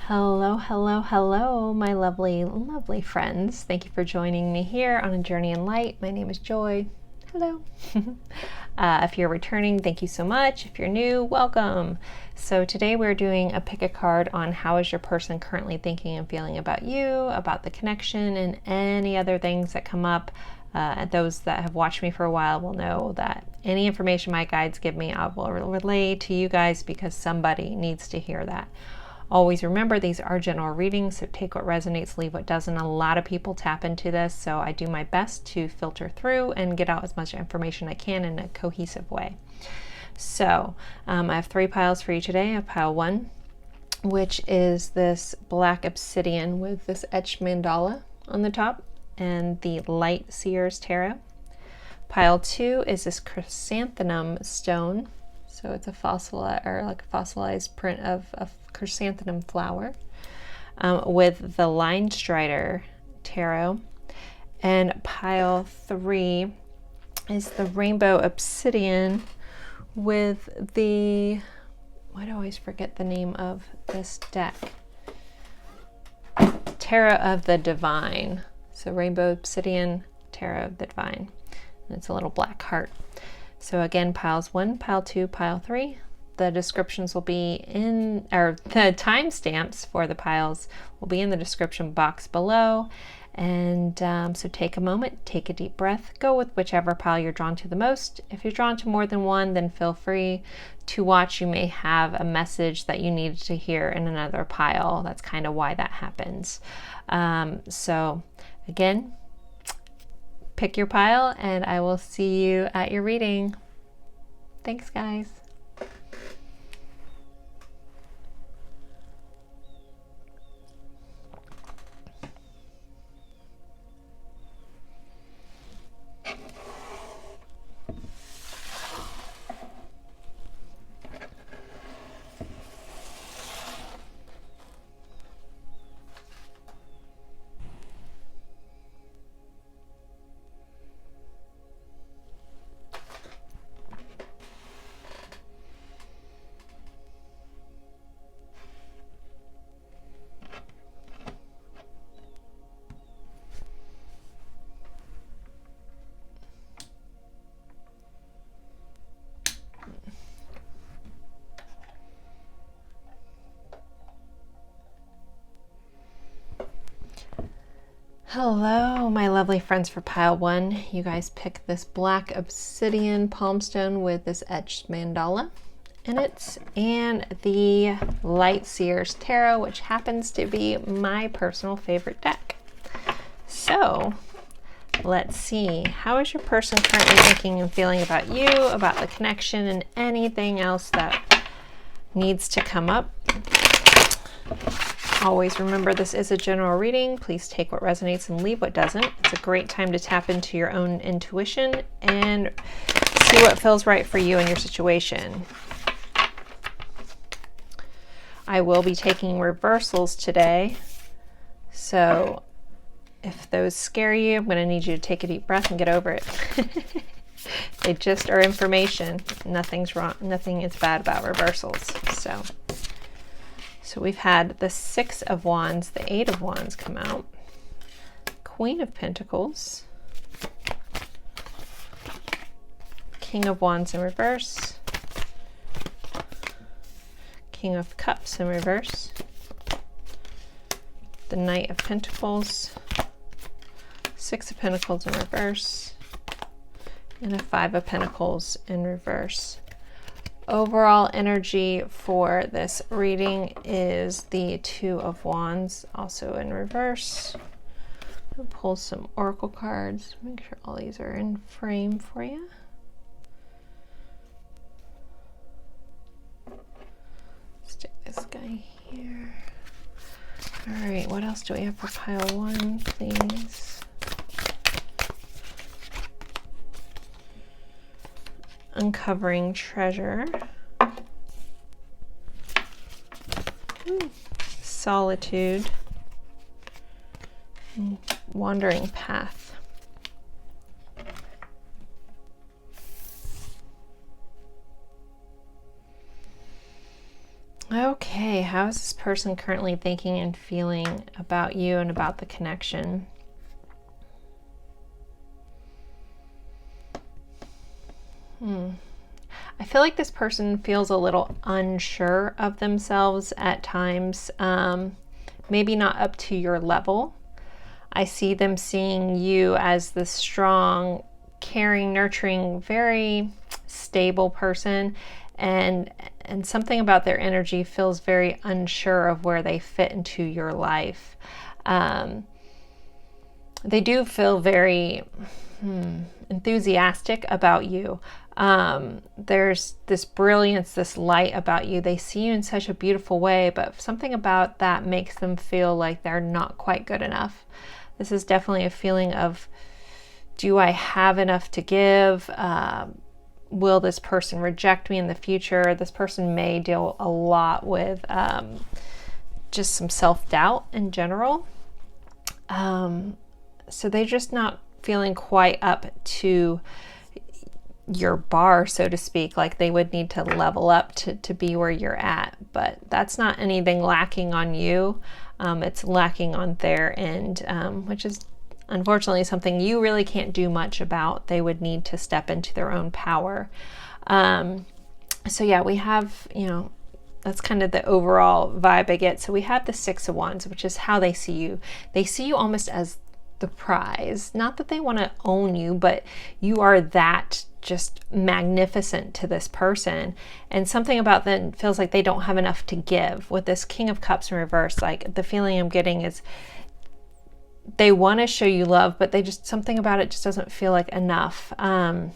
Hello, hello, hello, my lovely, lovely friends. Thank you for joining me here on A Journey in Light. My name is Joy. Hello. If you're returning, thank you so much. If you're new, welcome. So today we're doing a pick a card on how is your person currently thinking and feeling about you, about the connection, and any other things that come up. Those that have watched me for a while will know that any information my guides give me, I will relay to you guys because somebody needs to hear that. Always remember, these are general readings, so take what resonates, leave what doesn't. A lot of people tap into this, so I do my best to filter through and get out as much information I can in a cohesive way. So I have 3 piles for you today. I have pile 1, which is this black obsidian with this etched mandala on the top, and the Light Seers Tarot. Pile 2 is this chrysanthemum stone. So it's a fossilized print of a chrysanthemum flower with the Line Strider Tarot. And pile 3 is the rainbow obsidian with the, why do I always forget the name of this deck? Tarot of the Divine. So rainbow obsidian, Tarot of the Divine. And it's a little black heart. So again, piles 1, pile 2, pile 3. The descriptions will be in, or the timestamps for the piles will be in the description box below. And so take a moment, take a deep breath, go with whichever pile you're drawn to the most. If you're drawn to more than one, then feel free to watch. You may have a message that you needed to hear in another pile. That's kind of why that happens. So again, pick your pile and I will see you at your reading. Thanks, guys. Hello, my lovely friends. For pile 1, you guys pick this black obsidian palm stone with this etched mandala in it, and the Light Seers Tarot, which happens to be my personal favorite deck. So let's see, how is your person currently thinking and feeling about you, about the connection, and anything else that needs to come up. Always remember, this is a general reading. Please take what resonates and leave what doesn't. It's a great time to tap into your own intuition and see what feels right for you and your situation. I will be taking reversals today, so if those scare you, I'm going to need you to take a deep breath and get over it. They just are information. Nothing's wrong. Nothing is bad about reversals. So we've had the 6 of Wands, the 8 of Wands come out, Queen of Pentacles, King of Wands in reverse, King of Cups in reverse, the Knight of Pentacles, 6 of Pentacles in reverse, and a 5 of Pentacles in reverse. Overall energy for this reading is the 2 of Wands, also in reverse. I'll pull some oracle cards, make sure all these are in frame for you. Stick this guy here. All right, what else do we have for pile 1, please? Uncovering treasure. Solitude. Wandering path. Okay, how is this person currently thinking and feeling about you and about the connection? I feel like this person feels a little unsure of themselves at times, maybe not up to your level. I see them seeing you as the strong, caring, nurturing, very stable person, and something about their energy feels very unsure of where they fit into your life. They do feel very enthusiastic about you. There's this brilliance, this light about you. They see you in such a beautiful way, but something about that makes them feel like they're not quite good enough. This is definitely a feeling of, do I have enough to give? Will this person reject me in the future? This person may deal a lot with just some self-doubt in general. So they're just not feeling quite up to your bar, so to speak. Like they would need to level up to be where you're at, but that's not anything lacking on you. It's lacking on their end, which is unfortunately something you really can't do much about. They would need to step into their own power. So yeah, we have, that's kind of the overall vibe I get. So we have the Six of Wands, which is how they see you. They see you almost as the prize. Not that they want to own you, but you are that just magnificent to this person. And something about them feels like they don't have enough to give. With this King of Cups in reverse, like the feeling I'm getting is they want to show you love, but they just, something about it just doesn't feel like enough. I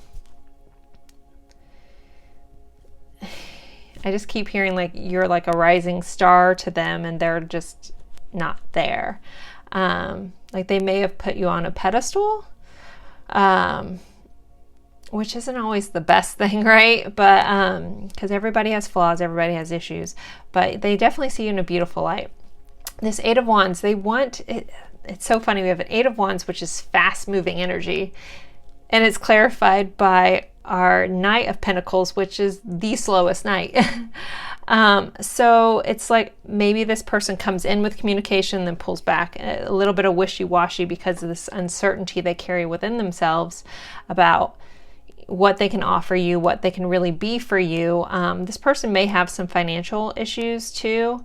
just keep hearing like you're like a rising star to them and they're just not there. Like they may have put you on a pedestal, which isn't always the best thing, right? But because everybody has flaws, everybody has issues, but they definitely see you in a beautiful light. This Eight of Wands, they want it. It's so funny. We have an Eight of Wands, which is fast moving energy, and it's clarified by our Knight of Pentacles, which is the slowest knight. So it's like maybe this person comes in with communication, then pulls back, a little bit of wishy-washy because of this uncertainty they carry within themselves about what they can offer you, what they can really be for you. This person may have some financial issues too,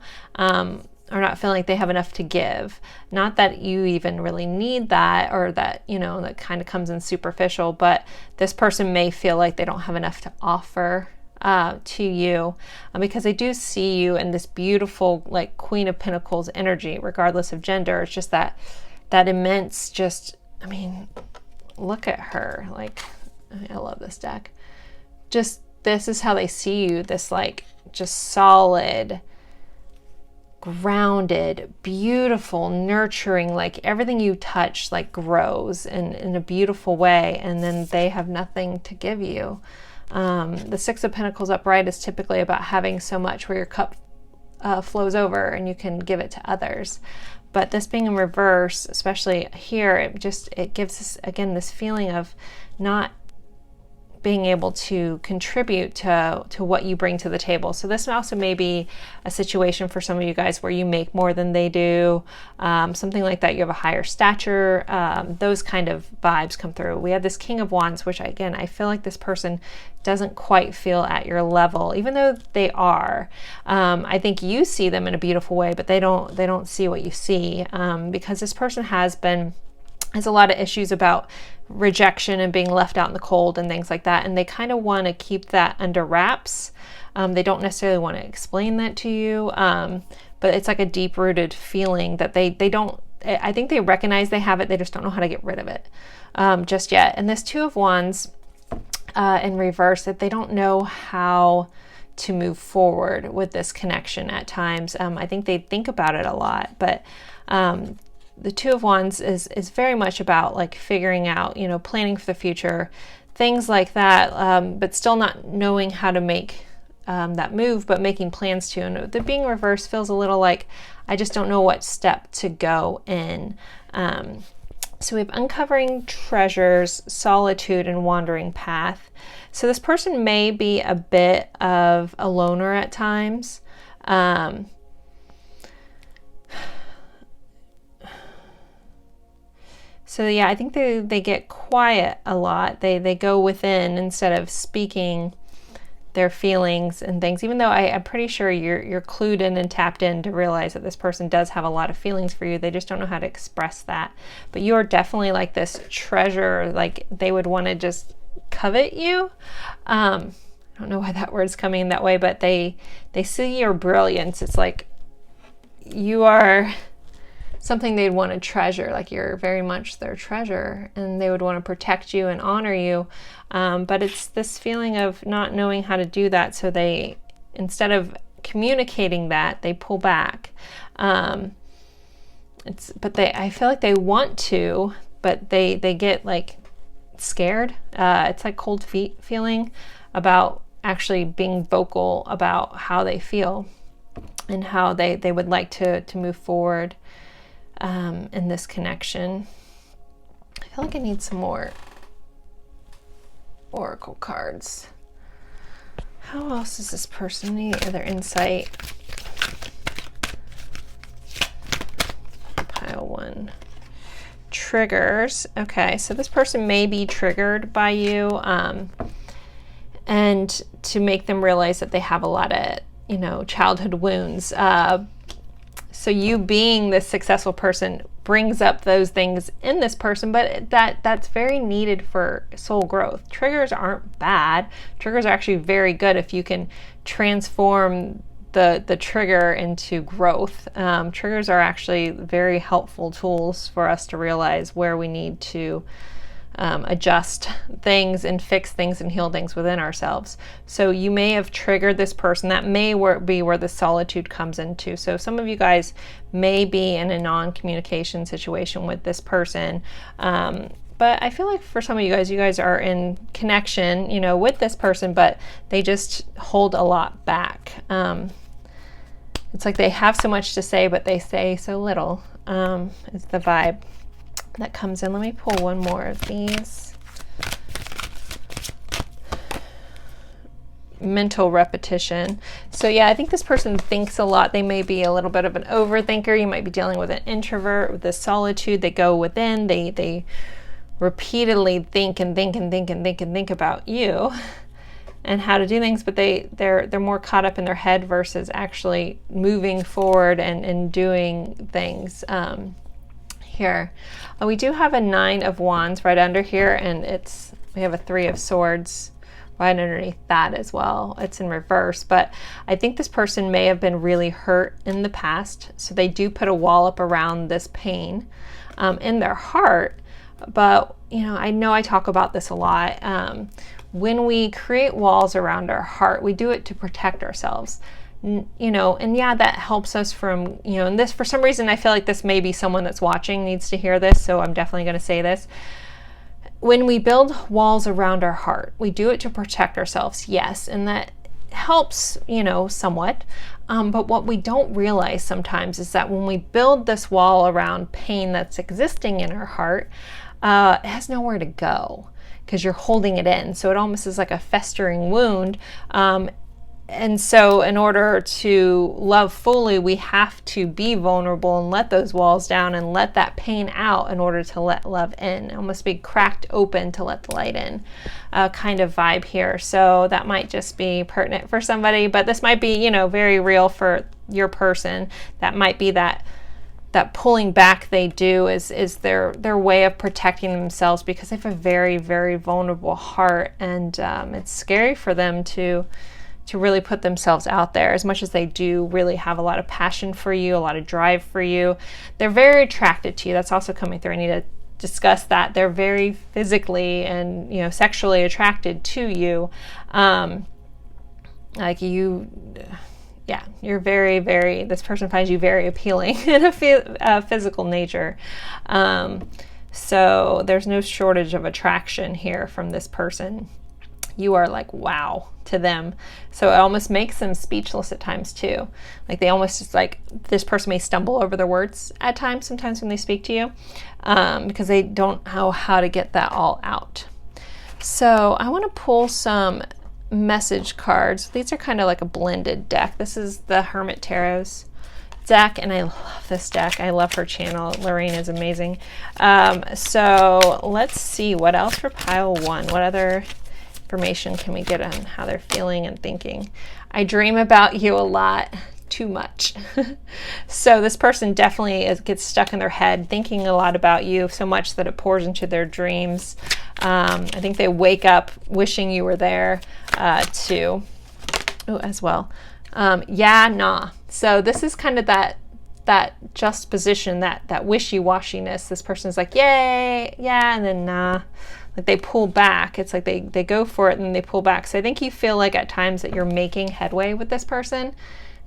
or not feeling like they have enough to give. Not that you even really need that, or that, that kind of comes in superficial, but this person may feel like they don't have enough to offer to you, because they do see you in this beautiful, like Queen of Pentacles energy, regardless of gender. It's just that immense, just, look at her. Like, I love this deck. Just, this is how they see you, this like just solid, grounded, beautiful, nurturing, like everything you touch like grows in a beautiful way, and then they have nothing to give you. The Six of Pentacles upright is typically about having so much where your cup flows over and you can give it to others. But this being in reverse, especially here, it gives us again this feeling of not being able to contribute to what you bring to the table. So this also may be a situation for some of you guys where you make more than they do, something like that. You have a higher stature, those kind of vibes come through. We have this King of Wands, which again, I feel like this person doesn't quite feel at your level, even though they are. I think you see them in a beautiful way, but they don't see what you see, because this person has a lot of issues about rejection and being left out in the cold and things like that, and they kind of want to keep that under wraps. They don't necessarily want to explain that to you, but it's like a deep-rooted feeling that they don't, I think they recognize they have it, they just don't know how to get rid of it just yet. And this Two of Wands in reverse, that they don't know how to move forward with this connection at times. I think they think about it a lot, but the Two of Wands is very much about like figuring out, planning for the future, things like that, but still not knowing how to make that move, but making plans to. And the being reversed feels a little like, I just don't know what step to go in. So we have uncovering treasures, solitude, and wandering path. So this person may be a bit of a loner at times. So yeah, I think they get quiet a lot. They go within instead of speaking their feelings and things, even though I'm pretty sure you're clued in and tapped in to realize that this person does have a lot of feelings for you. They just don't know how to express that. But you are definitely like this treasure, like they would want to just covet you. I don't know why that word's coming that way, but they see your brilliance. It's like you are something they'd want to treasure, like you're very much their treasure, and they would want to protect you and honor you. But it's this feeling of not knowing how to do that. So they, instead of communicating that, they pull back. I feel like they want to, but they get like scared. It's like cold feet feeling about actually being vocal about how they feel and how they would like to move forward in this connection. I feel like I need some more oracle cards. How else does this person need other insight? Pile one. Triggers. Okay, so this person may be triggered by you, and to make them realize that they have a lot of, childhood wounds. So you being this successful person brings up those things in this person, but that's very needed for soul growth. Triggers aren't bad. Triggers are actually very good if you can transform the trigger into growth. Triggers are actually very helpful tools for us to realize where we need to adjust things and fix things and heal things within ourselves. So you may have triggered this person. That may be where the solitude comes into. So some of you guys may be in a non-communication situation with this person. But I feel like for some of you guys are in connection, with this person, but they just hold a lot back. It's like they have so much to say, but they say so little, is the vibe that comes in. Let me pull one more of these. Mental repetition. So yeah, I think this person thinks a lot. They may be a little bit of an overthinker. You might be dealing with an introvert with the solitude. They go within. They repeatedly think about you and how to do things, but they're more caught up in their head versus actually moving forward and doing things. Here we do have a 9 of Wands right under here, and we have a 3 of Swords right underneath that as well. It's in reverse, but I think this person may have been really hurt in the past, so they do put a wall up around this pain in their heart. But I know I talk about this a lot. When we create walls around our heart, we do it to protect ourselves. And yeah, that helps us from, and this, for some reason, I feel like this may be someone that's watching needs to hear this, so I'm definitely going to say this. When we build walls around our heart, we do it to protect ourselves, yes, and that helps, somewhat. But what we don't realize sometimes is that when we build this wall around pain that's existing in our heart, it has nowhere to go because you're holding it in. So it almost is like a festering wound. And so in order to love fully, we have to be vulnerable and let those walls down and let that pain out in order to let love in. Almost be cracked open to let the light in, kind of vibe here. So that might just be pertinent for somebody, but this might be, very real for your person. That might be that pulling back they do is their way of protecting themselves, because they have a very, very vulnerable heart, and it's scary for them to really put themselves out there. As much as they do really have a lot of passion for you, a lot of drive for you, they're very attracted to you. That's also coming through. I need to discuss that. They're very physically and sexually attracted to you. You're very, very, this person finds you very appealing in a physical nature. So there's no shortage of attraction here from this person. You are like, wow, to them. So it almost makes them speechless at times too. Like they almost just like, this person may stumble over their words at times, sometimes when they speak to you, because they don't know how to get that all out. So I want to pull some message cards. These are kind of like a blended deck. This is the Hermit Tarot's deck, and I love this deck. I love her channel. Lorraine is amazing. So let's see what else for pile 1. What other information can we get on how they're feeling and thinking? I dream about you a lot. Too much. So this person definitely gets stuck in their head thinking a lot about you, so much that it pours into their dreams. I think they wake up wishing you were there too. Oh, as well. Yeah, nah. So this is kind of that juxtaposition, that wishy-washiness. This person's like, yay, yeah, and then nah. Like they pull back. It's like they go for it and they pull back. So I think you feel like at times that you're making headway with this person,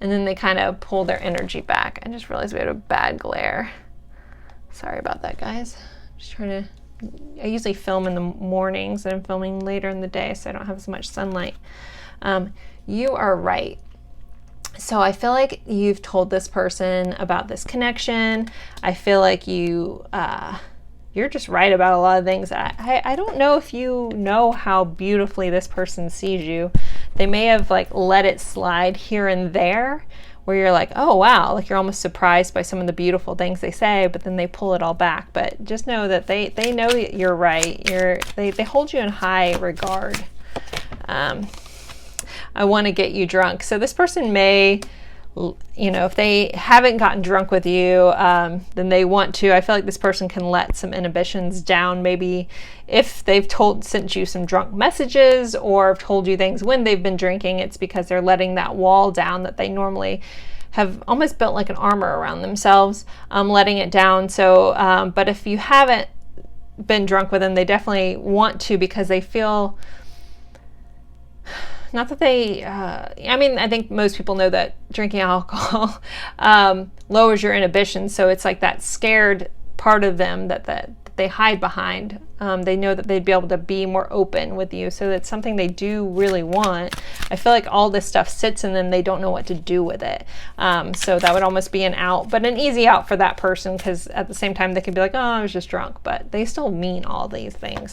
and then they kind of pull their energy back. I just realized we had a bad glare. Sorry about that, guys. Just trying to, I usually film in the mornings, and I'm filming later in the day, so I don't have as much sunlight. You are right. So I feel like you've told this person about this connection. I feel like you're just right about a lot of things. I don't know if you know how beautifully this person sees you. They may have like let it slide here and there where you're like, oh wow, like you're almost surprised by some of the beautiful things they say, but then they pull it all back. But just know that they know you're right. They hold you in high regard. I want to get you drunk. So this person may, you know, if they haven't gotten drunk with you, then they want to. I feel like this person can let some inhibitions down. Maybe if they've sent you some drunk messages or told you things when they've been drinking, it's because they're letting that wall down that they normally have almost built like an armor around themselves, letting it down. So, but if you haven't been drunk with them, they definitely want to, because they feel, not that they, I mean, I think most people know that drinking alcohol lowers your inhibition. So it's like that scared part of them that they hide behind. They know that they'd be able to be more open with you. So that's something they do really want. I feel like all this stuff sits in them. They don't know what to do with it. So that would almost be an out, but an easy out for that person, because at the same time they could be like, oh, I was just drunk, but they still mean all these things.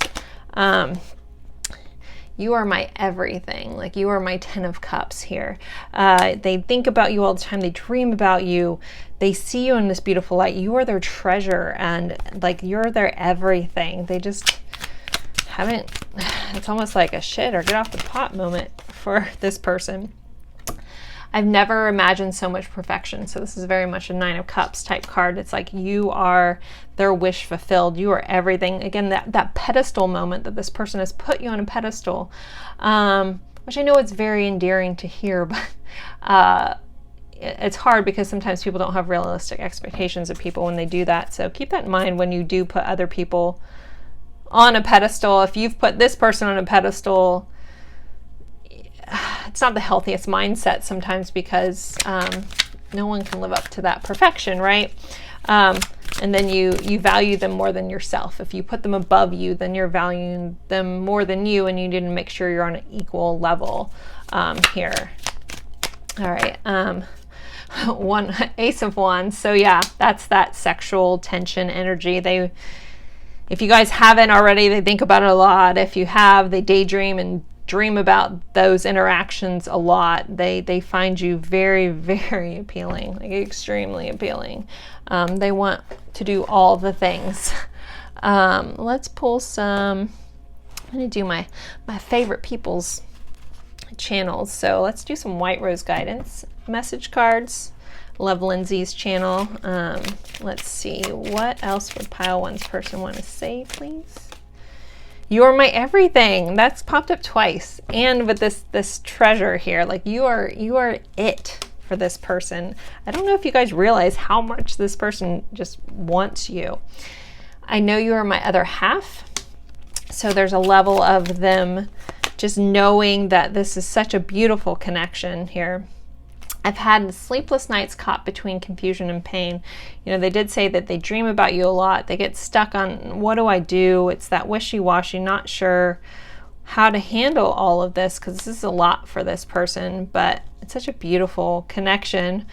You are my everything. Like you are my 10 of cups here. They think about you all the time. They dream about you. They see you in this beautiful light. You are their treasure, and like you're their everything. They just haven't, it's almost like a shit or get off the pot moment for this person. I've never imagined so much perfection. So this is very much a 9 of Cups type card. It's like you are their wish fulfilled. You are everything. Again, that pedestal moment that this person has put you on a pedestal, which I know it's very endearing to hear, but it's hard because sometimes people don't have realistic expectations of people when they do that. So keep that in mind when you do put other people on a pedestal. If you've put this person on a pedestal, it's not the healthiest mindset sometimes, because no one can live up to that perfection, right? And then you value them more than yourself. If you put them above you, then you're valuing them more than you, and you need to make sure you're on an equal level here. All right, one Ace of Wands. So yeah, that's that sexual tension energy. If you guys haven't already, they think about it a lot. If you have, they daydream and dream about those interactions a lot. They find you very, very appealing, like extremely appealing. They want to do all the things. Let's pull some, I'm gonna do my favorite people's channels. So let's do some White Rose guidance message cards. Love Lindsay's channel. Let's see, what else would pile one's person want to say, please? You're my everything. That's popped up twice. And with this treasure here, like you are it for this person. I don't know if you guys realize how much this person just wants you. I know you are my other half. So there's a level of them just knowing that this is such a beautiful connection here. I've had sleepless nights caught between confusion and pain. You know, they did say that they dream about you a lot. They get stuck on, what do I do? It's that wishy-washy, not sure how to handle all of this, because this is a lot for this person, but it's such a beautiful connection.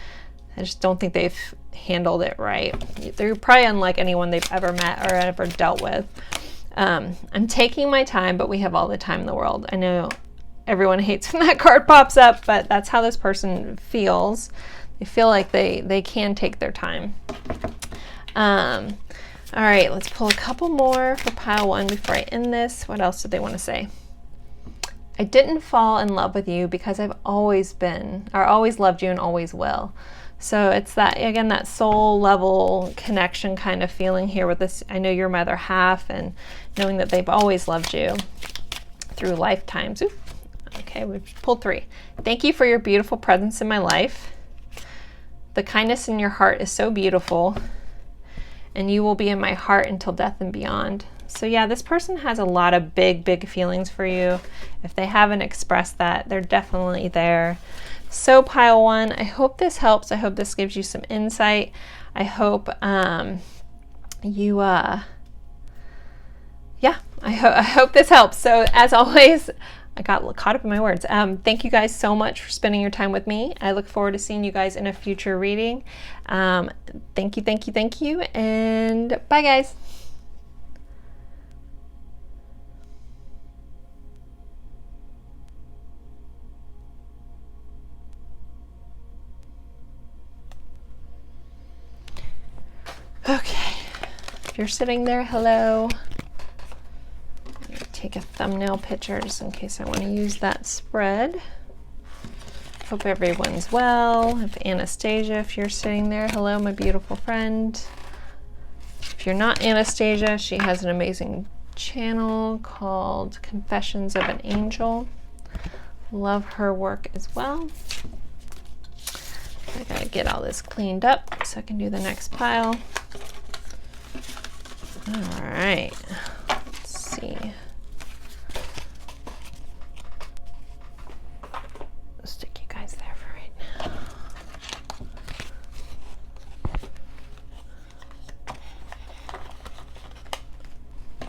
I just don't think they've handled it right. They're probably unlike anyone they've ever met or ever dealt with. I'm taking my time, but we have all the time in the world. I know everyone hates when that card pops up, but that's how this person feels. They feel like they can take their time. All right, let's pull a couple more for pile 1 before I end this. What else did they want to say? I didn't fall in love with you because I've always been, or always loved you and always will. So it's that, again, that soul level connection kind of feeling here with this. I know you're my other half, and knowing that they've always loved you through lifetimes. Ooh. Okay, we've pulled 3. Thank you for your beautiful presence in my life. The kindness in your heart is so beautiful, and you will be in my heart until death and beyond. So yeah, this person has a lot of big feelings for you. If they haven't expressed that, they're definitely there. So pile 1, I hope this helps. I hope this gives you some insight. I hope I hope this helps. So as always, I got caught up in my words. Thank you guys so much for spending your time with me. I look forward to seeing you guys in a future reading. Thank you, and bye guys. Okay, if you're sitting there, hello. Take a thumbnail picture just in case I want to use that spread. Hope everyone's well. If Anastasia, if you're sitting there, hello, my beautiful friend. If you're not Anastasia, she has an amazing channel called Confessions of an Angel. Love her work as well. I gotta get all this cleaned up so I can do the next pile. All right, let's see. I'll stick you guys there for right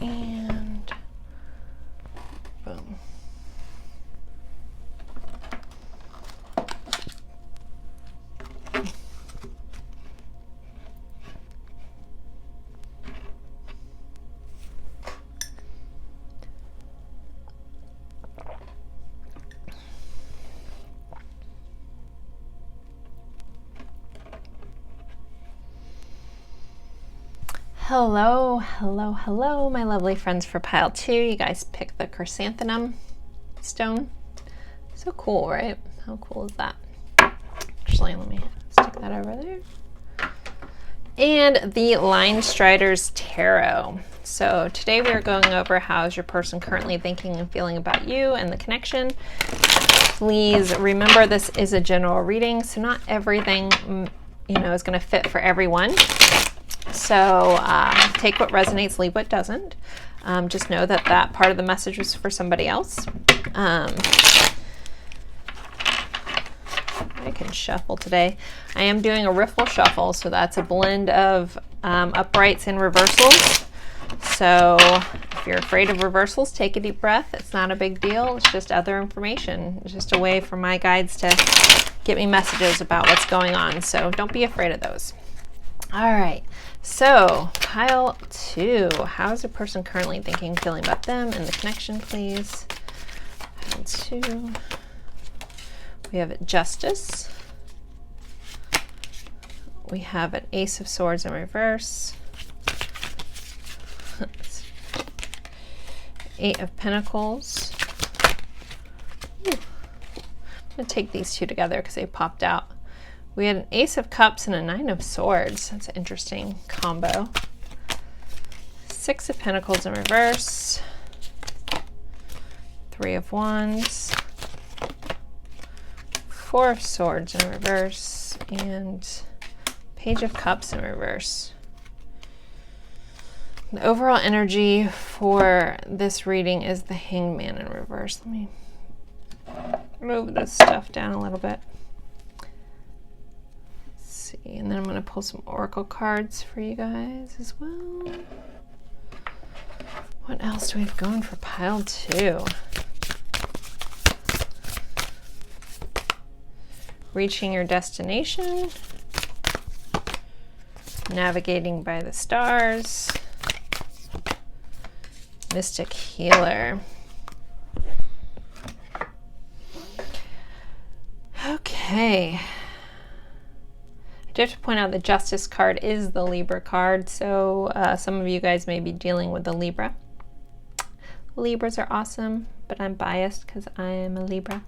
now. And boom. Hello, my lovely friends for pile 2. You guys picked the chrysanthemum stone. So cool, right? How cool is that? Actually, let me stick that over there. And the Line Striders Tarot. So today we are going over how's your person currently thinking and feeling about you and the connection. Please remember this is a general reading, so not everything is going to fit for everyone. So take what resonates, leave what doesn't. Just know that that part of the message was for somebody else. I can shuffle today. I am doing a riffle shuffle, so that's a blend of uprights and reversals. So if you're afraid of reversals, take a deep breath. It's not a big deal. It's just other information. It's just a way for my guides to get me messages about what's going on. So don't be afraid of those. All right. So pile 2, how's a person currently thinking, feeling about them and the connection, please? Pile 2, we have Justice. We have an Ace of Swords in reverse. 8 of Pentacles. Ooh. I'm gonna take these 2 together because they popped out. We had an Ace of Cups and a 9 of Swords. That's an interesting combo. 6 of Pentacles in reverse. 3 of Wands. 4 of Swords in reverse. And Page of Cups in reverse. The overall energy for this reading is the Hangman in reverse. Let me move this stuff down a little bit. And then I'm going to pull some oracle cards for you guys as well. What else do we have going for pile 2? Reaching your destination. Navigating by the stars. Mystic Healer. Okay. I do have to point out the Justice card is the Libra card, so some of you guys may be dealing with the Libra. Libras are awesome, but I'm biased because I am a Libra.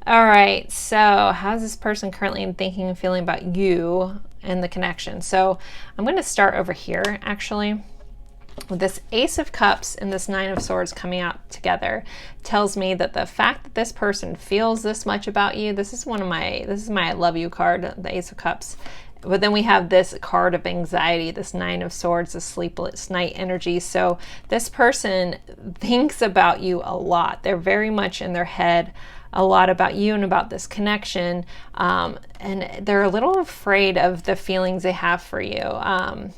All right, so how's this person currently thinking and feeling about you and the connection? So I'm going to start over here, actually. With this Ace of Cups and this Nine of Swords coming out together tells me that the fact that this person feels this much about you, this is my I love you card, the Ace of Cups. But then we have this card of anxiety, this Nine of Swords, the sleepless night energy. So this person thinks about you a lot. They're very much in their head a lot about you and about this connection, and they're a little afraid of the feelings they have for you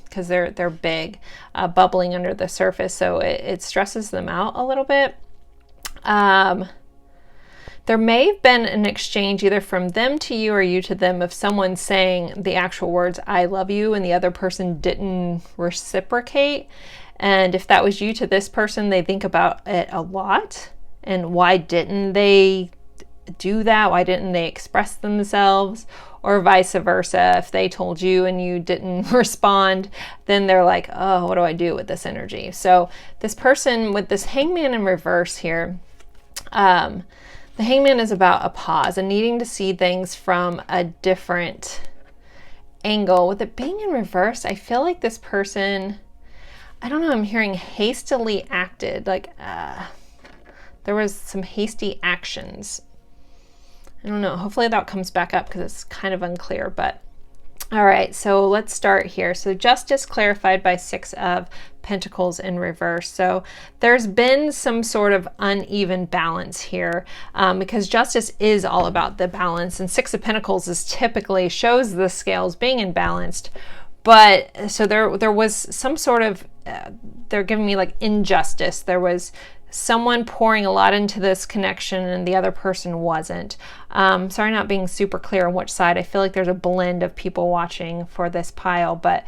because they're big, bubbling under the surface, so it stresses them out a little bit. There may have been an exchange either from them to you or you to them of someone saying the actual words "I love you" and the other person didn't reciprocate, and if that was you to this person, they think about it a lot. And why didn't they do that? Why didn't they express themselves? Or vice versa, if they told you and you didn't respond, then they're like, oh, what do I do with this energy? So this person with this Hangman in reverse here, the Hangman is about a pause and needing to see things from a different angle. With it being in reverse, I feel like this person, I don't know, I'm hearing hastily acted, like there was some hasty actions. I don't know. Hopefully that comes back up because it's kind of unclear, but all right, so let's start here. So Justice clarified by Six of Pentacles in reverse. So there's been some sort of uneven balance here because Justice is all about the balance, and Six of Pentacles is typically shows the scales being imbalanced. But so there was some sort of, they're giving me like injustice. There was someone pouring a lot into this connection and the other person wasn't. Sorry, not being super clear on which side. I feel like there's a blend of people watching for this pile, but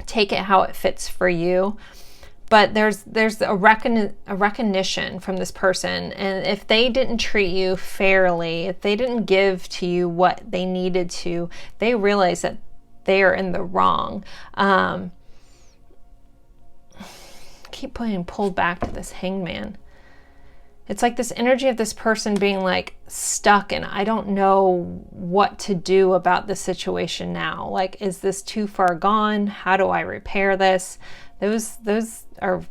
take it how it fits for you. But there's a recognition from this person, and if they didn't treat you fairly, if they didn't give to you what they needed to, they realize that they are in the wrong. Keep being pulled back to this Hangman. It's like this energy of this person being like stuck and I don't know what to do about the situation now. Like, is this too far gone? How do I repair this? Those are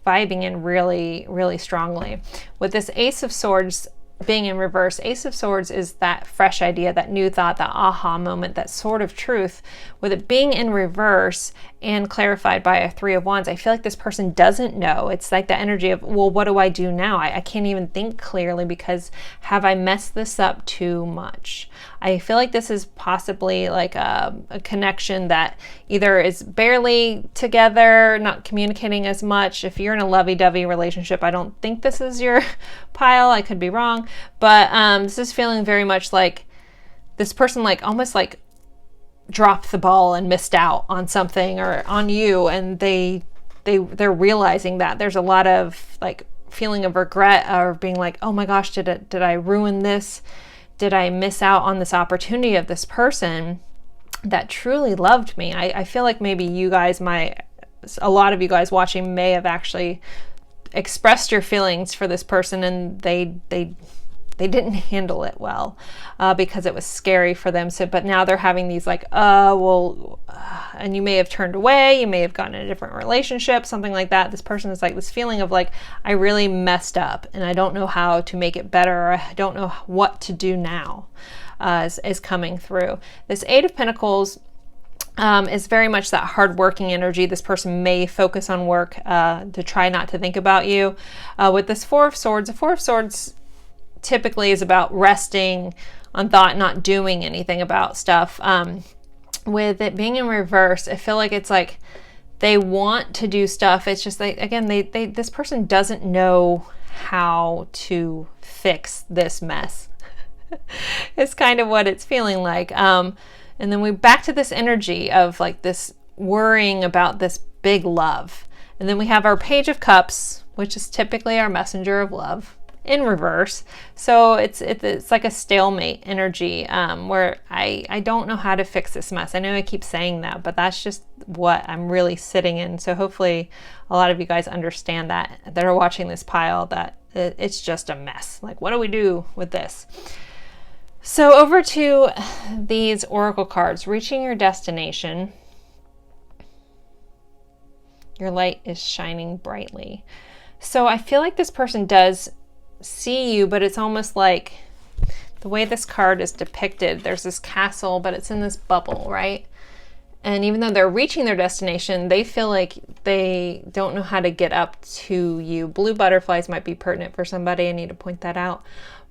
vibing in really, really strongly. With this Ace of Swords being in reverse, Ace of Swords is that fresh idea, that new thought, that aha moment, that sort of truth. With it being in reverse and clarified by a Three of Wands, I feel like this person doesn't know. It's like the energy of, well, what do I do now? I can't even think clearly because have I messed this up too much? I feel like this is possibly like a connection that either is barely together, not communicating as much. If you're in a lovey-dovey relationship, I don't think this is your pile. I could be wrong. But this is feeling very much like this person like almost like dropped the ball and missed out on something or on you, and they're realizing that there's a lot of like feeling of regret or being like, oh my gosh, did I ruin this? Did I miss out on this opportunity of this person that truly loved me? I feel like maybe you guys a lot of you guys watching may have actually expressed your feelings for this person and they didn't handle it well because it was scary for them. So, but now they're having these like, and you may have turned away, you may have gotten in a different relationship, something like that. This person is like this feeling of like, I really messed up and I don't know how to make it better. Or I don't know what to do now is coming through. This Eight of Pentacles is very much that hardworking energy. This person may focus on work to try not to think about you. With this Four of Swords, the Four of Swords typically is about resting on thought, not doing anything about stuff. With it being in reverse, I feel like it's like they want to do stuff. It's just like, again, this person doesn't know how to fix this mess. It's kind of what it's feeling like. And then we back to this energy of like this worrying about this big love. And then we have our Page of Cups, which is typically our messenger of love. in reverse. So it's like a stalemate energy, where I don't know how to fix this mess. I know I keep saying that, but that's just what I'm really sitting in. So hopefully a lot of you guys understand that are watching this pile, that it's just a mess. Like, what do we do with this? So over to these oracle cards, reaching your destination. Your light is shining brightly. So I feel like this person does see you, but it's almost like the way this card is depicted, there's this castle, but it's in this bubble, right? And even though they're reaching their destination, they feel like they don't know how to get up to you. Blue butterflies might be pertinent for somebody. I need to point that out.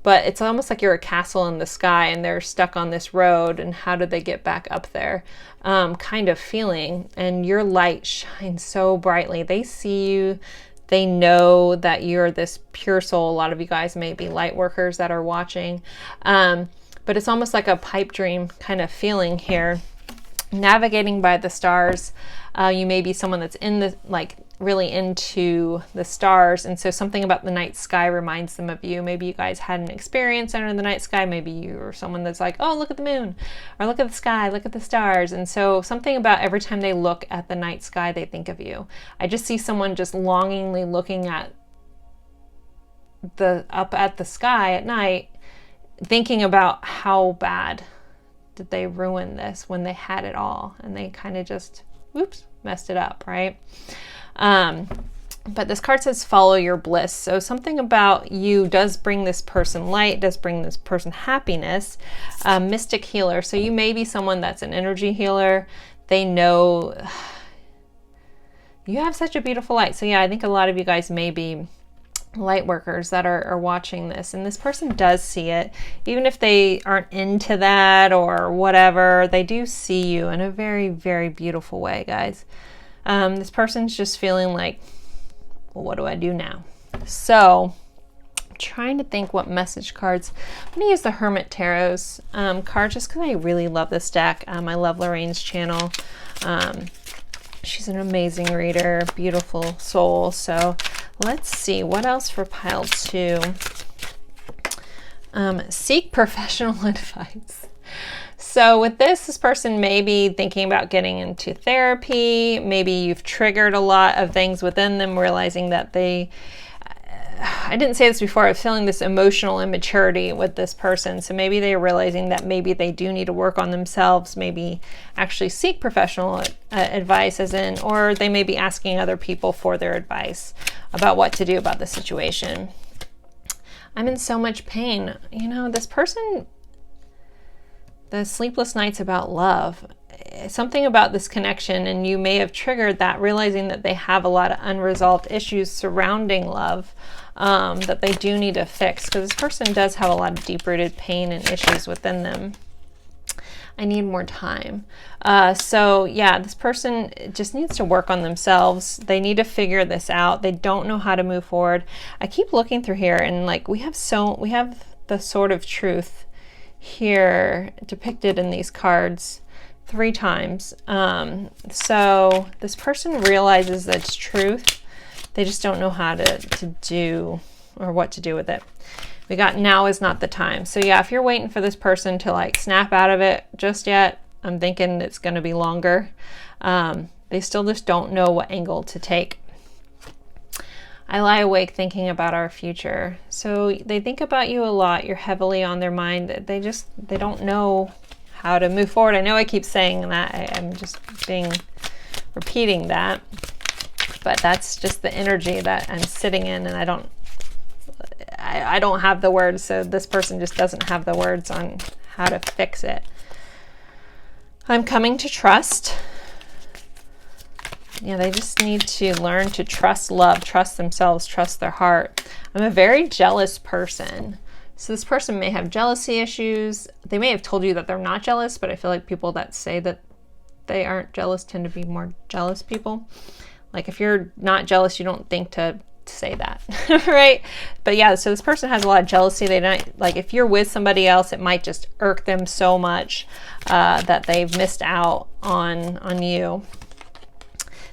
But it's almost like you're a castle in the sky and they're stuck on this road, and how do they get back up there? Kind of feeling. And your light shines so brightly. They see you. They know that you're this pure soul. A lot of you guys may be light workers that are watching. But it's almost like a pipe dream kind of feeling here. Navigating by the stars. You may be someone that's in the, like, really into the stars. And so something about the night sky reminds them of you. Maybe you guys had an experience under the night sky. Maybe you are someone that's like, oh, look at the moon, or look at the sky, look at the stars. And so something about every time they look at the night sky, they think of you. I just see someone just longingly looking at up at the sky at night, thinking about how bad did they ruin this when they had it all, and they kind of just, whoops, messed it up, right? But this card says follow your bliss. So something about you does bring this person light, does bring this person happiness. Mystic healer. So you may be someone that's an energy healer. They know you have such a beautiful light. So yeah, I think a lot of you guys may be light workers that are watching this, and this person does see it. Even if they aren't into that or whatever, they do see you in a very, very beautiful way, guys. This person's just feeling like, well, what do I do now? So I'm trying to think what message cards. I'm going to use the Hermit Tarot's card just because I really love this deck. I love Lorraine's channel. She's an amazing reader, beautiful soul. So let's see what else for pile 2. Seek professional advice. So with this person may be thinking about getting into therapy. Maybe you've triggered a lot of things within them, realizing that I didn't say this before, I was feeling this emotional immaturity with this person. So maybe they're realizing that maybe they do need to work on themselves, maybe actually seek professional advice, or they may be asking other people for their advice about what to do about the situation. I'm in so much pain. You know, this person, the sleepless nights about love, something about this connection, and you may have triggered that, realizing that they have a lot of unresolved issues surrounding love that they do need to fix, because this person does have a lot of deep-rooted pain and issues within them. I need more time. So yeah, this person just needs to work on themselves. They need to figure this out. They don't know how to move forward. I keep looking through here, and like we have the Sword of Truth here depicted in these cards 3 times. So this person realizes that it's truth. They just don't know how to do, or what to do with it. We got now is not the time. So yeah, if you're waiting for this person to like snap out of it just yet, I'm thinking it's going to be longer. They still just don't know what angle to take. I lie awake thinking about our future. So they think about you a lot. You're heavily on their mind. They don't know how to move forward. I know I keep saying that. I'm just repeating that. But that's just the energy that I'm sitting in, and I don't have the words. So this person just doesn't have the words on how to fix it. I'm coming to trust. Yeah, they just need to learn to trust love, trust themselves, trust their heart. I'm a very jealous person. So this person may have jealousy issues. They may have told you that they're not jealous, but I feel like people that say that they aren't jealous tend to be more jealous people. Like if you're not jealous, you don't think to say that, right? But yeah, so this person has a lot of jealousy. They don't, like if you're with somebody else, it might just irk them so much that they've missed out on you.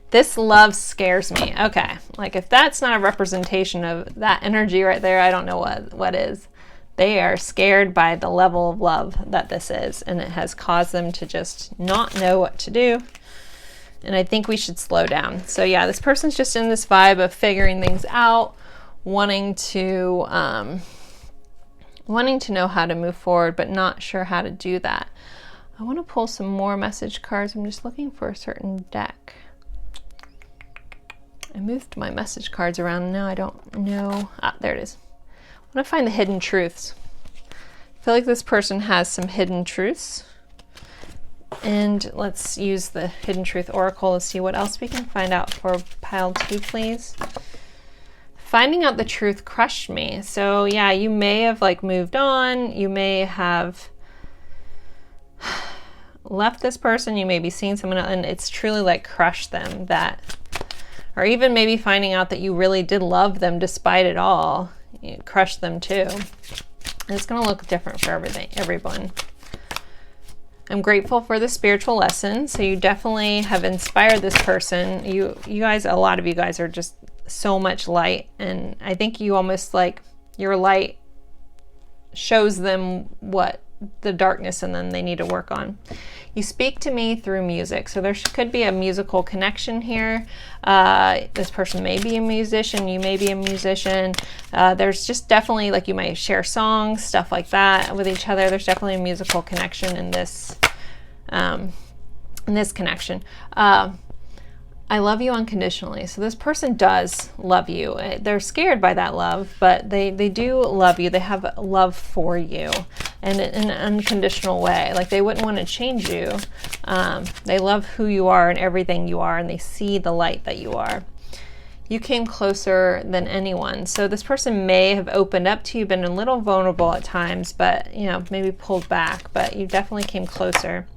This love scares me. Okay, like if that's not a representation of that energy right there, I don't know what is. They are scared by the level of love that this is, and it has caused them to just not know what to do. And I think we should slow down. So yeah, this person's just in this vibe of figuring things out, wanting to know how to move forward, but not sure how to do that. I want to pull some more message cards. I'm just looking for a certain deck. I moved my message cards around. Now I don't know. Ah, there it is. I want to find the hidden truths. I feel like this person has some hidden truths. And let's use the Hidden Truth Oracle to see what else we can find out for pile 2, please. Finding out the truth crushed me. So yeah, you may have like moved on. You may have left this person. You may be seeing someone else, and it's truly like crushed them. That, or even maybe finding out that you really did love them despite it all. It crushed them too. And it's going to look different for everyone. I'm grateful for the spiritual lesson. So you definitely have inspired this person. You guys, a lot of you guys are just so much light. And I think you almost like your light shows them what the darkness and then they need to work on. You speak to me through music. So there could be a musical connection here. This person may be a musician. You may be a musician. There's just definitely like you might share songs, stuff like that with each other. There's definitely a musical connection in this connection. I love you unconditionally. So this person does love you. They're scared by that love, but they do love you. They have love for you, and in an unconditional way. Like they wouldn't want to change you. They love who you are and everything you are, and they see the light that you are. You came closer than anyone. So this person may have opened up to you, been a little vulnerable at times, but you know, maybe pulled back, but you definitely came closer.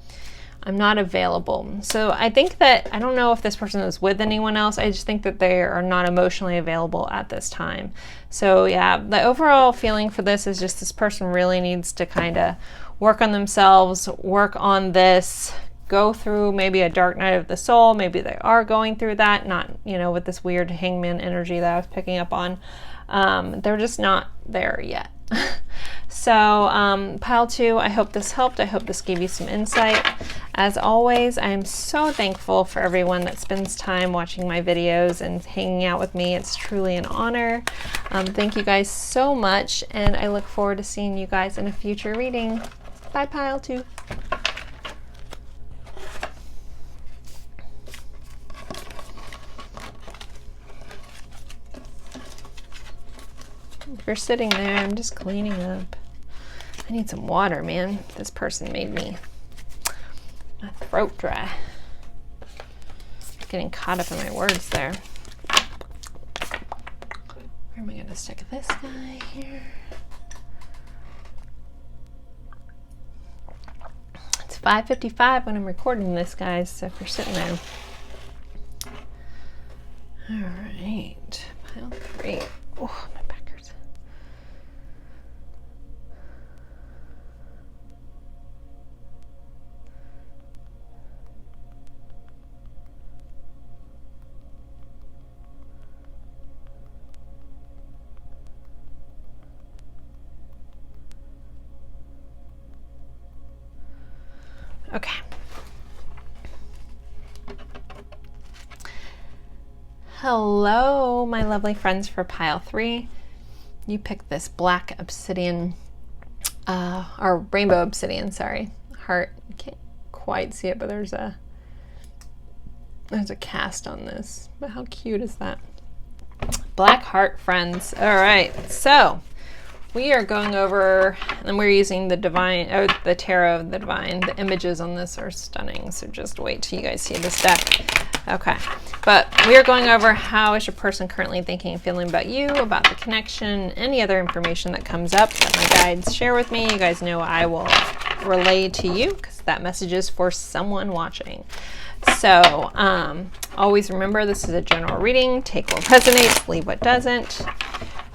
I'm not available. So I think that, I don't know if this person is with anyone else. I just think that they are not emotionally available at this time. So yeah, the overall feeling for this is just this person really needs to kind of work on themselves, work on this, go through maybe a dark night of the soul. Maybe they are going through that, not, you know, with this weird hangman energy that I was picking up on. They're just not there yet. So pile 2, I hope this helped. I hope this gave you some insight. As always, I am so thankful for everyone that spends time watching my videos and hanging out with me. It's truly an honor. Thank you guys so much, and I look forward to seeing you guys in a future reading. Bye, pile 2. If you're sitting there, I'm just cleaning up. I need some water, man. This person made me my throat dry. Getting caught up in my words there. Where am I going to stick this guy here? It's 5:55 when I'm recording this, guys, so if you're sitting there. All right, pile 3. Oh, my back hurts. Okay. Hello, my lovely friends for pile 3. You picked this black obsidian, or rainbow obsidian, sorry. Heart, you can't quite see it, but there's a cast on this. But how cute is that? Black heart, friends. All right, so we are going over, and we're using the divine, the tarot of the divine. The images on this are stunning, so just wait till you guys see this deck. Okay, but we are going over how is your person currently thinking and feeling about you, about the connection, any other information that comes up that my guides share with me. You guys know I will relay to you because that message is for someone watching. So always remember, this is a general reading. Take what resonates, leave what doesn't.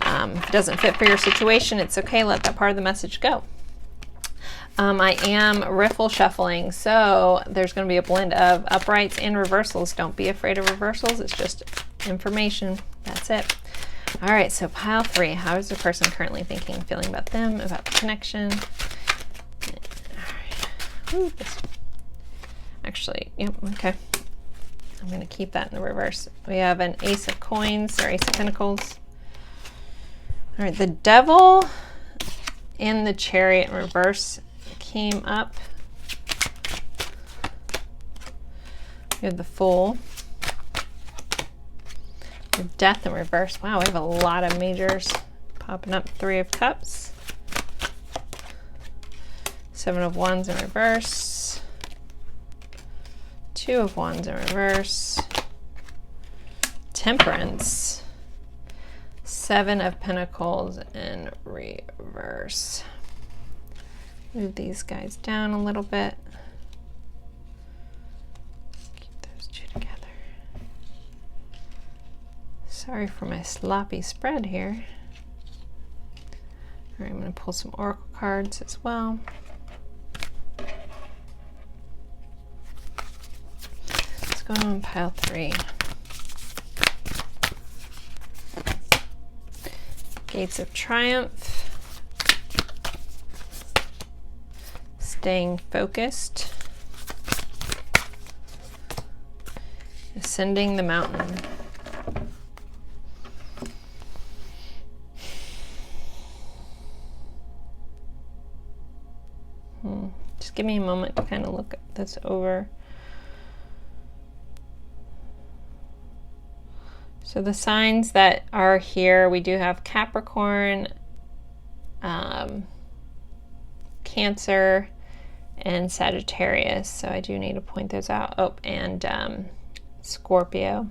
If it doesn't fit for your situation, it's okay. Let that part of the message go. I am riffle shuffling, so there's going to be a blend of uprights and reversals. Don't be afraid of reversals. It's just information. That's it. All right, so pile 3. How is the person currently thinking, feeling about them, about the connection? All right. Ooh, this. Actually, yep, okay. I'm going to keep that in the reverse. We have an Ace of Coins, or Ace of Pentacles. All right, the Devil and the Chariot in reverse came up. We have the Fool. The Death in reverse. Wow, we have a lot of majors popping up. 3 of Cups. 7 of Wands in reverse. 2 of Wands in reverse. Temperance. 7 of Pentacles in reverse. Move these guys down a little bit. Keep those 2 together. Sorry for my sloppy spread here. All right, I'm going to pull some oracle cards as well. Let's go on pile 3. Gates of Triumph. Staying focused. Ascending the mountain. Just give me a moment to kind of look this over. So the signs that are here, we do have Capricorn, Cancer, and Sagittarius. So I do need to point those out. Oh, and Scorpio.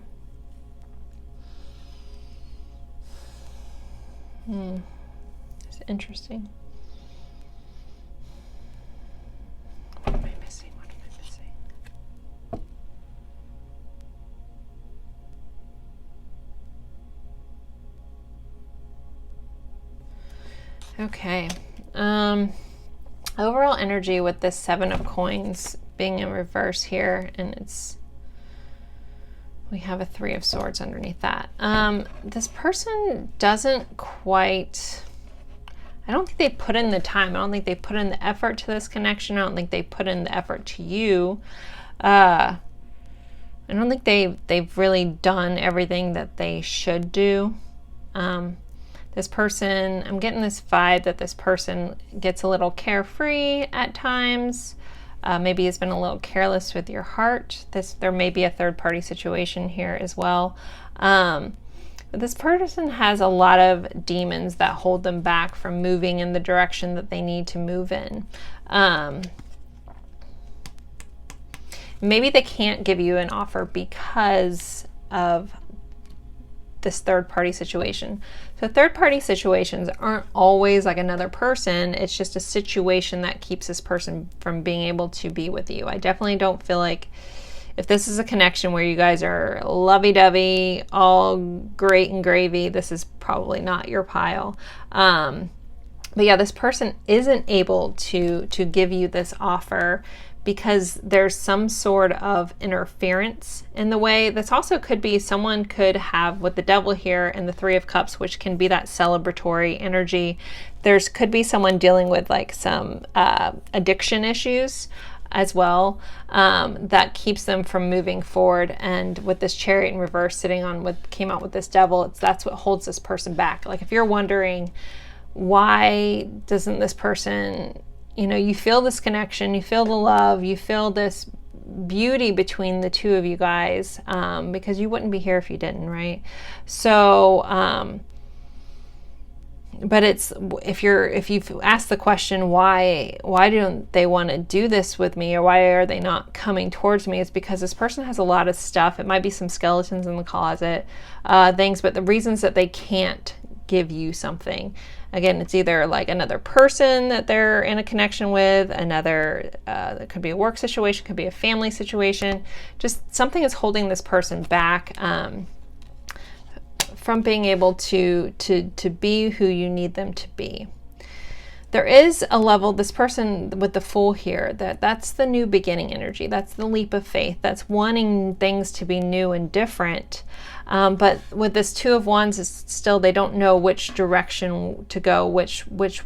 It's interesting. What am I missing? What am I missing? Okay. Overall energy with this 7 of Coins being in reverse here, and we have a 3 of Swords underneath that. This person doesn't quite, I don't think they put in the time. I don't think they put in the effort to this connection. I don't think they put in the effort to you. I don't think they've really done everything that they should do. This person, I'm getting this vibe that this person gets a little carefree at times. Maybe has been a little careless with your heart. There may be a third-party situation here as well. But this person has a lot of demons that hold them back from moving in the direction that they need to move in. Maybe they can't give you an offer because of this third-party situation. So third-party situations aren't always like another person. It's just a situation that keeps this person from being able to be with you. I definitely don't feel like if this is a connection where you guys are lovey-dovey, all great and gravy, this is probably not your pile. But yeah, this person isn't able to give you this offer because there's some sort of interference in the way. This also could be someone could have with the Devil here and the 3 of Cups, which can be that celebratory energy. Could be someone dealing with like some addiction issues as well, that keeps them from moving forward. And with this Chariot in reverse sitting on what came out with this Devil, that's what holds this person back. Like if you're wondering why doesn't this person, you know, you feel this connection, you feel the love, you feel this beauty between the two of you guys, because you wouldn't be here if you didn't, right? So, but it's, if you've asked the question, why don't they want to do this with me, or why are they not coming towards me? It's because this person has a lot of stuff. It might be some skeletons in the closet, things, but the reasons that they can't give you something, again, it's either like another person that they're in a connection with, another, it could be a work situation, could be a family situation, just something is holding this person back, from being able to be who you need them to be. there is a level, this person with the Fool here, that's the new beginning energy. That's the leap of faith. That's wanting things to be new and different. But with this Two of Wands, it's still, they don't know which direction to go,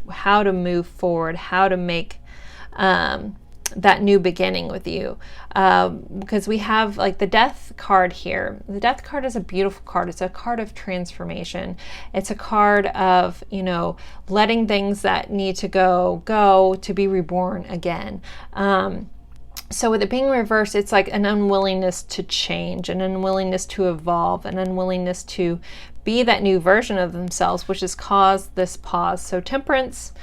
how to move forward, how to make that new beginning with you. Because we have like the Death card here. The Death card is a beautiful card. It's a card of transformation. It's a card of, you know, letting things that need to go to be reborn again. So with it being reversed, it's like an unwillingness to change, an unwillingness to evolve, an unwillingness to be that new version of themselves, which has caused this pause. So Temperance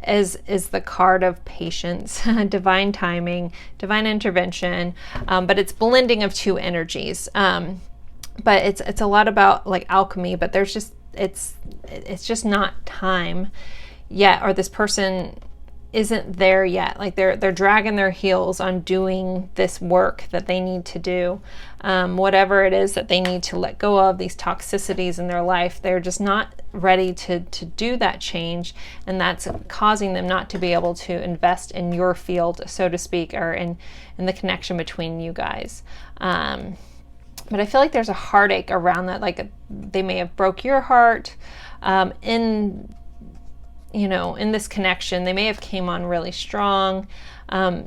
is the card of patience, divine timing, divine intervention, but it's blending of two energies. But it's a lot about like alchemy, but there's just, it's just not time yet, or this person isn't there yet. Like they're dragging their heels on doing this work that they need to do. Whatever it is that they need to let go of, these toxicities in their life, they're just not ready to do that change, and that's causing them not to be able to invest in your field, so to speak, or in the connection between you guys. But I feel like there's a heartache around that, like they may have broke your heart in this connection. They may have came on really strong,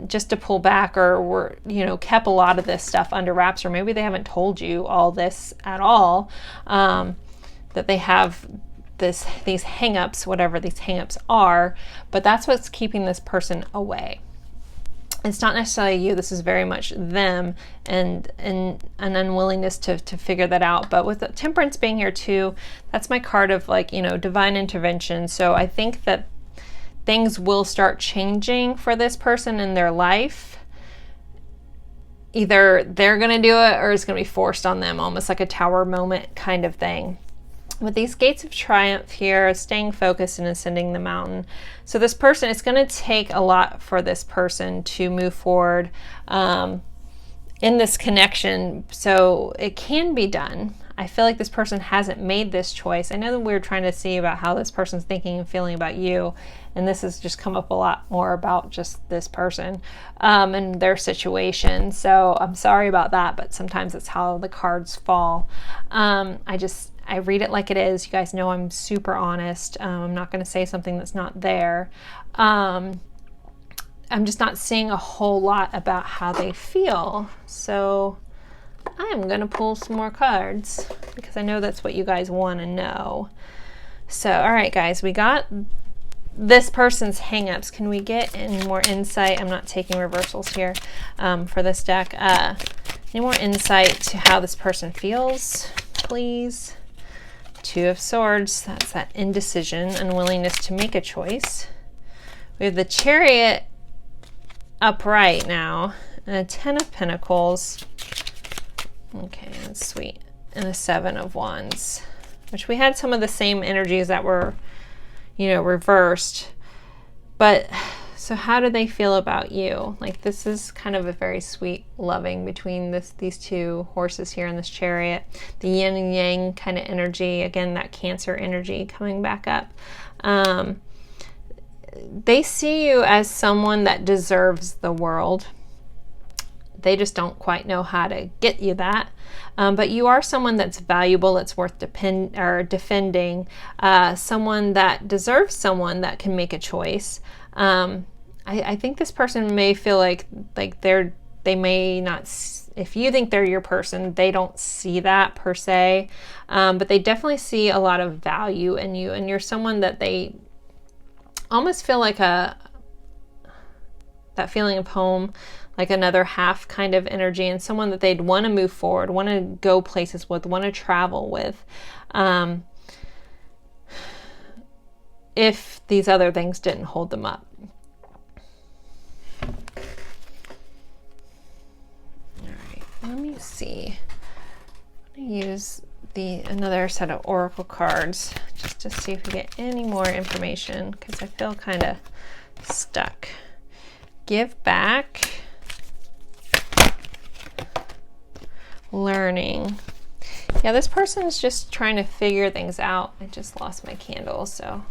just to pull back, or were, kept a lot of this stuff under wraps, or maybe they haven't told you all this at all, that they have these hang-ups, whatever these hang-ups are, but that's what's keeping this person away. It's not necessarily you. This is very much them and an unwillingness to figure that out. But with the Temperance being here too, that's my card of like, divine intervention. So I think that things will start changing for this person in their life. Either they're going to do it or it's going to be forced on them, almost like a Tower moment kind of thing. With these Gates of Triumph here, staying focused and ascending the mountain. So this person, it's going to take a lot for this person to move forward in this connection. So it can be done. I feel like this person hasn't made this choice. I know that we're trying to see about how this person's thinking and feeling about you, and this has just come up a lot more about just this person and their situation. So I'm sorry about that, but sometimes that's how the cards fall. I read it like it is. You guys know I'm super honest. I'm not going to say something that's not there. I'm just not seeing a whole lot about how they feel. So I'm going to pull some more cards because I know that's what you guys want to know. So, all right, guys, we got this person's hang-ups. Can we get any more insight? I'm not taking reversals here for this deck. Any more insight to how this person feels, please? Two of Swords, that's that indecision, unwillingness to make a choice. We have the Chariot upright now, and a Ten of Pentacles. Okay, that's sweet. And the Seven of Wands, which we had some of the same energies that were, reversed. But so how do they feel about you? Like this is kind of a very sweet loving between these two horses here in this Chariot. The yin and yang kind of energy, again, that Cancer energy coming back up. They see you as someone that deserves the world. They just don't quite know how to get you that. But you are someone that's valuable, that's worth defending, someone that deserves someone that can make a choice. I think this person may feel like they may not, if you think they're your person, they don't see that per se, but they definitely see a lot of value in you, and you're someone that they almost feel like that feeling of home, like another half kind of energy, and someone that they'd want to move forward, want to go places with, want to travel with, if these other things didn't hold them up. All right, let me see. I'm going to use another set of oracle cards just to see if we get any more information, because I feel kind of stuck. Give back. Learning. Yeah, this person is just trying to figure things out. I just lost my candle, so.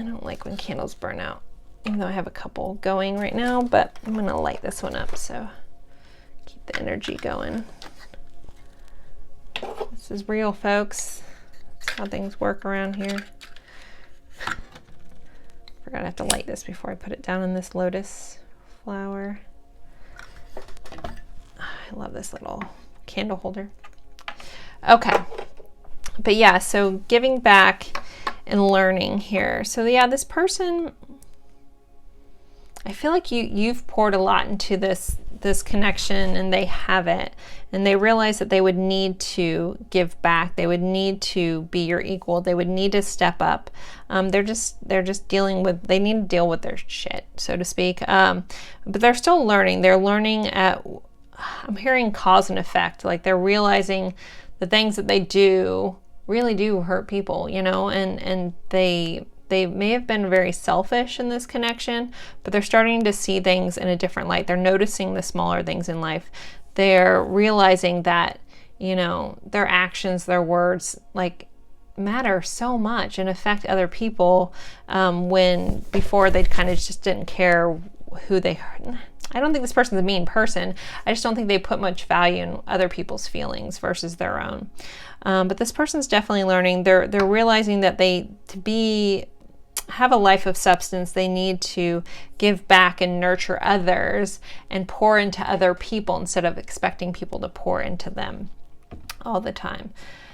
I don't like when candles burn out, even though I have a couple going right now, but I'm gonna light this one up so keep the energy going. This is real, folks. That's how things work around here. Forgot I have to light this before I put it down in this lotus flower. I love this little candle holder. Okay, but yeah, so giving back and learning here. So yeah, this person, I feel like you've poured a lot into this connection, and they haven't, and they realize that they would need to give back. They would need to be your equal. They would need to step up. They're just dealing with, they need to deal with their shit, so to speak. But they're still learning. They're learning at, I'm hearing cause and effect. Like they're realizing the things that they do really do hurt people, you know, and they may have been very selfish in this connection, but they're starting to see things in a different light. They're noticing the smaller things in life. They're realizing that, you know, their actions, their words, like, matter so much and affect other people, when before they kind of just didn't care who they hurt. I don't think this person's a mean person. I just don't think they put much value in other people's feelings versus their own. But this person's definitely learning. They're realizing that have a life of substance, they need to give back and nurture others and pour into other people instead of expecting people to pour into them all the time.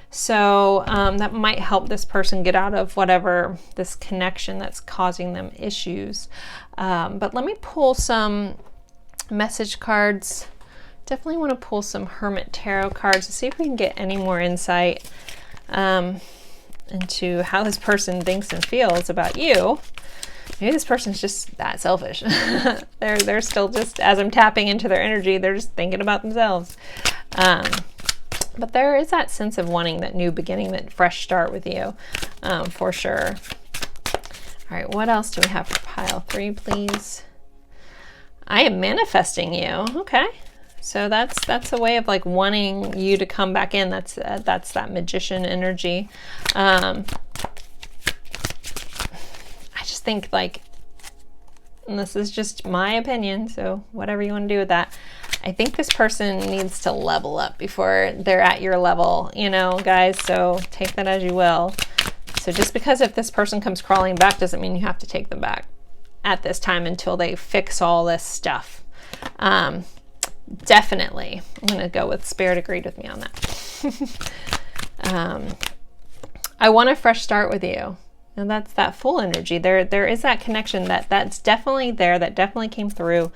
So that might help this person get out of whatever this connection that's causing them issues. But let me pull some message cards. Definitely want to pull some Hermit Tarot cards to see if we can get any more insight into how this person thinks and feels about you. Maybe this person's just that selfish. They're still just, as I'm tapping into their energy, they're just thinking about themselves. But there is that sense of wanting that new beginning, that fresh start with you, for sure. All right, what else do we have for pile 3, please? I am manifesting you. Okay. So that's a way of like wanting you to come back in. That's that magician energy. I just think, like, and this is just my opinion, so whatever you want to do with that, I think this person needs to level up before they're at your level, you know, guys. So take that as you will. So just because if this person comes crawling back doesn't mean you have to take them back at this time until they fix all this stuff. Definitely, I'm going to go with Spirit agreed with me on that. I want a fresh start with you. And that's that Fool energy. There is that connection that's definitely there, that definitely came through.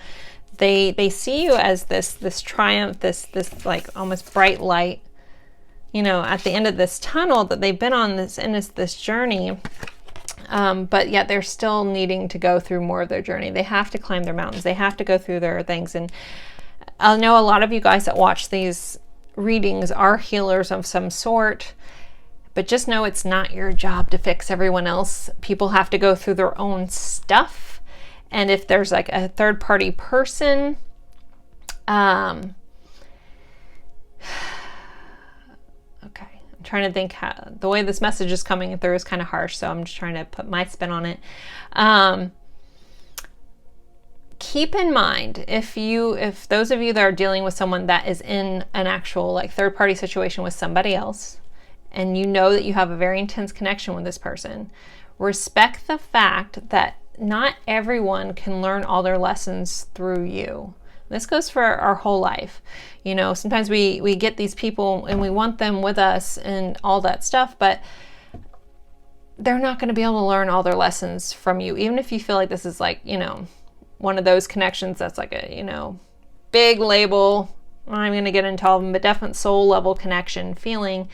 They see you as this triumph, this like almost bright light, you know, at the end of this tunnel that they've been on this journey. But yet they're still needing to go through more of their journey. They have to climb their mountains. They have to go through their things. And I know a lot of you guys that watch these readings are healers of some sort, but just know it's not your job to fix everyone else. People have to go through their own stuff. And if there's like a third party person, okay, I'm trying to think how, the way this message is coming through is kind of harsh, so I'm just trying to put my spin on it. Keep in mind, if those of you that are dealing with someone that is in an actual like third party situation with somebody else, and you know that you have a very intense connection with this person, respect the fact that not everyone can learn all their lessons through you. This goes for our whole life. You know, sometimes we get these people and we want them with us and all that stuff, but they're not going to be able to learn all their lessons from you. Even if you feel like this is like, you know, one of those connections that's like a, you know, big label. I'm going to get into all of them, but definite soul level connection feeling.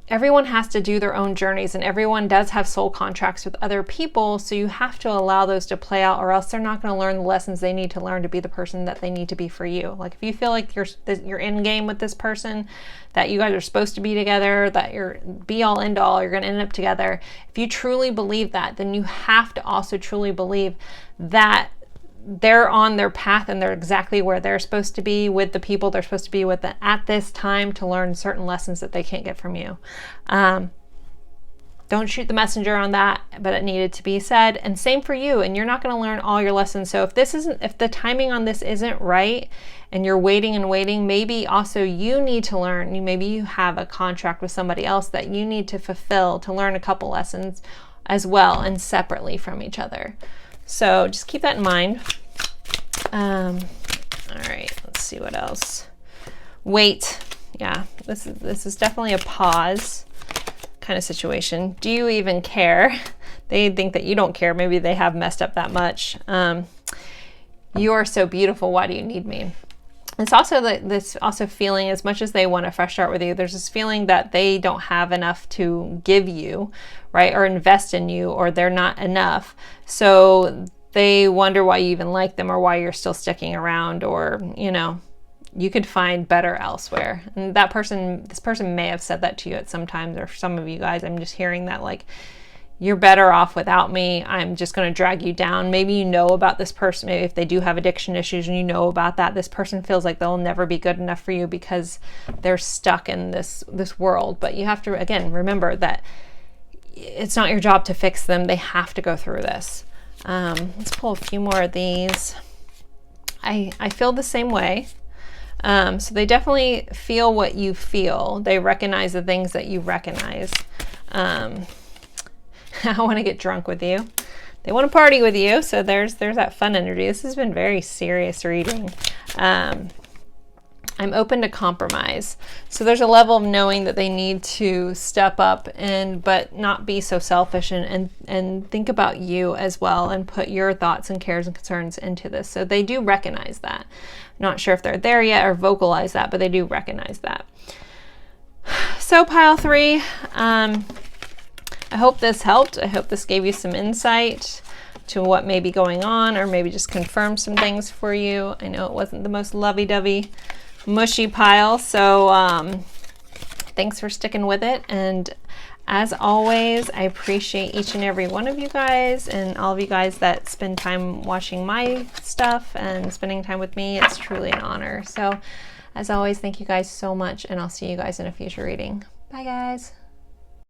Everyone has to do their own journeys, and everyone does have soul contracts with other people. So you have to allow those to play out, or else they're not going to learn the lessons they need to learn to be the person that they need to be for you. Like if you feel like you're in game with this person, that you guys are supposed to be together, that you're be all end all, you're going to end up together. If you truly believe that, then you have to also truly believe that they're on their path and they're exactly where they're supposed to be with the people they're supposed to be with at this time to learn certain lessons that they can't get from you. don't shoot the messenger on that, but it needed to be said. And same for you. And you're not going to learn all your lessons. So if the timing on this isn't right and you're waiting and waiting, maybe also you need to learn. Maybe you have a contract with somebody else that you need to fulfill to learn a couple lessons as well and separately from each other. So just keep that in mind. All right, let's see what else. Wait. Yeah, this is definitely a pause kind of situation. Do you even care? They think that you don't care. Maybe they have messed up that much. You are so beautiful. Why do you need me? It's also this feeling, as much as they want a fresh start with you, there's this feeling that they don't have enough to give you, right? Or invest in you, or they're not enough. So they wonder why you even like them, or why you're still sticking around, or, you could find better elsewhere. And this person may have said that to you at some times, or some of you guys, I'm just hearing that, like, you're better off without me. I'm just going to drag you down. Maybe you know about this person. Maybe if they do have addiction issues and you know about that, this person feels like they'll never be good enough for you because they're stuck in this world. But you have to, again, remember that it's not your job to fix them. They have to go through this. Let's pull a few more of these. I feel the same way. So they definitely feel what you feel. They recognize the things that you recognize. I want to get drunk with you. They want to party with you. So there's that fun energy. This has been very serious reading. I'm open to compromise. So there's a level of knowing that they need to step up but not be so selfish and think about you as well, and put your thoughts and cares and concerns into this. So they do recognize that. I'm not sure if they're there yet or vocalize that, but they do recognize that. So pile 3, I hope this helped. I hope this gave you some insight to what may be going on, or maybe just confirm some things for you. I know it wasn't the most lovey-dovey mushy pile, so thanks for sticking with it. And as always, I appreciate each and every one of you guys, and all of you guys that spend time watching my stuff and spending time with me. It's truly an honor. So as always, thank you guys so much, and I'll see you guys in a future reading. Bye guys.